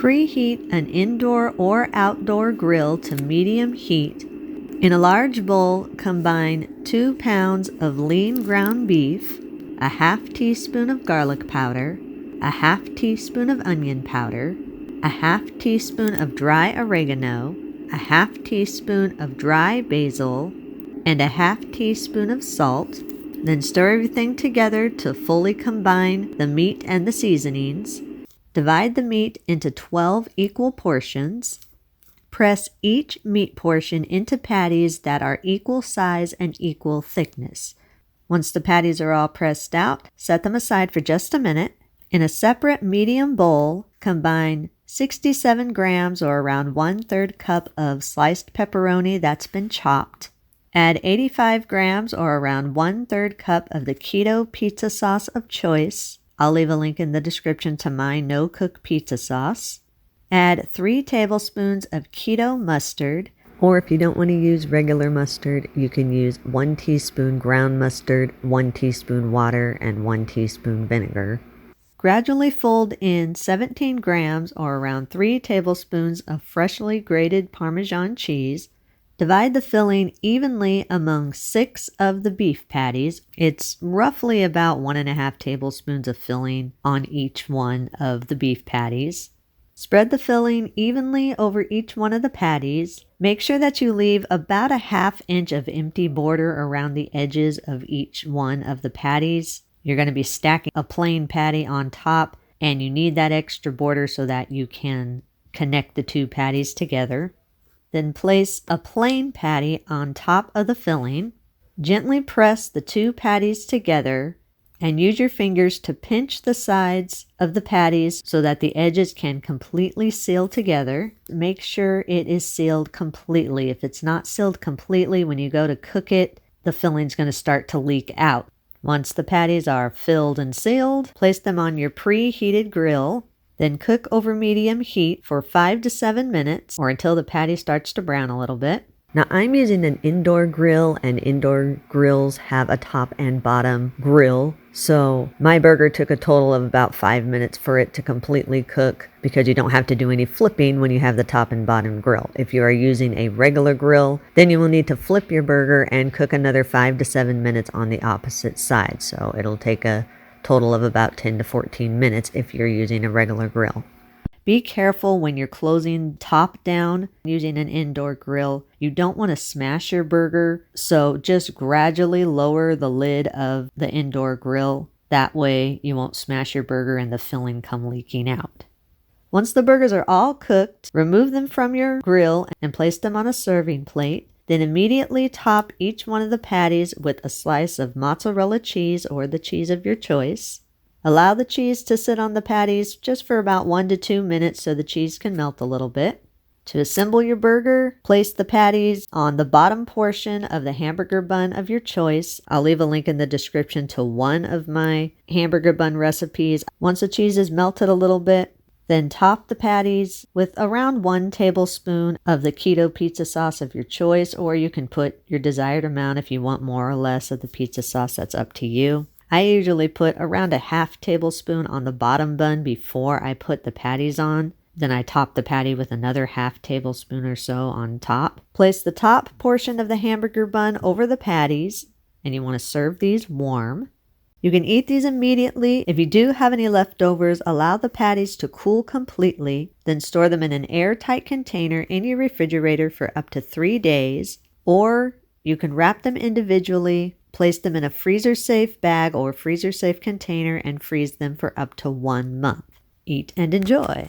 Preheat an indoor or outdoor grill to medium heat. In a large bowl, combine 2 pounds of lean ground beef, a half teaspoon of garlic powder, a half teaspoon of onion powder, a half teaspoon of dry oregano, a half teaspoon of dry basil, and a half teaspoon of salt. Then stir everything together to fully combine the meat and the seasonings. Divide the meat into 12 equal portions. Press each meat portion into patties that are equal size and equal thickness. Once the patties are all pressed out, set them aside for just a minute. In a separate medium bowl, combine 67 grams or around 1/3 cup of sliced pepperoni that's been chopped. Add 85 grams or around 1/3 cup of the Keto pizza sauce of choice. I'll leave a link in the description to my no-cook pizza sauce. Add 3 tablespoons of keto mustard, or if you don't want to use regular mustard, you can use 1 teaspoon ground mustard, 1 teaspoon water, and 1 teaspoon vinegar. Gradually fold in 17 grams or around 3 tablespoons of freshly grated Parmesan cheese. Divide the filling evenly among 6 of the beef patties. It's roughly about 1.5 tablespoons of filling on each one of the beef patties. Spread the filling evenly over each one of the patties. Make sure that you leave about a 1/2 inch of empty border around the edges of each one of the patties. You're going to be stacking a plain patty on top, and you need that extra border so that you can connect the 2 patties together. Then place a plain patty on top of the filling. Gently press the 2 patties together and use your fingers to pinch the sides of the patties so that the edges can completely seal together. Make sure it is sealed completely. If it's not sealed completely, when you go to cook it, the filling's going to start to leak out. Once the patties are filled and sealed, place them on your preheated grill. Then cook over medium heat for 5 to 7 minutes or until the patty starts to brown a little bit. Now I'm using an indoor grill, and indoor grills have a top and bottom grill. So my burger took a total of about 5 minutes for it to completely cook because you don't have to do any flipping when you have the top and bottom grill. If you are using a regular grill, then you will need to flip your burger and cook another 5 to 7 minutes on the opposite side. So it'll take a total of about 10 to 14 minutes if you're using a regular grill. Be careful when you're closing top down using an indoor grill. You don't want to smash your burger, so just gradually lower the lid of the indoor grill. That way you won't smash your burger and the filling come leaking out. Once the burgers are all cooked, remove them from your grill and place them on a serving plate. Then immediately top each one of the patties with a slice of mozzarella cheese or the cheese of your choice. Allow the cheese to sit on the patties just for about 1 to 2 minutes so the cheese can melt a little bit. To assemble your burger, place the patties on the bottom portion of the hamburger bun of your choice. I'll leave a link in the description to one of my hamburger bun recipes. Once the cheese is melted a little bit, then top the patties with around 1 tablespoon of the Keto pizza sauce of your choice, or you can put your desired amount if you want more or less of the pizza sauce. That's up to you. I usually put around a 1/2 tablespoon on the bottom bun before I put the patties on. Then I top the patty with another 1/2 tablespoon or so on top. Place the top portion of the hamburger bun over the patties, and you want to serve these warm. You can eat these immediately. If you do have any leftovers, allow the patties to cool completely, then store them in an airtight container in your refrigerator for up to 3 days, or you can wrap them individually, place them in a freezer-safe bag or freezer-safe container, and freeze them for up to 1 month. Eat and enjoy.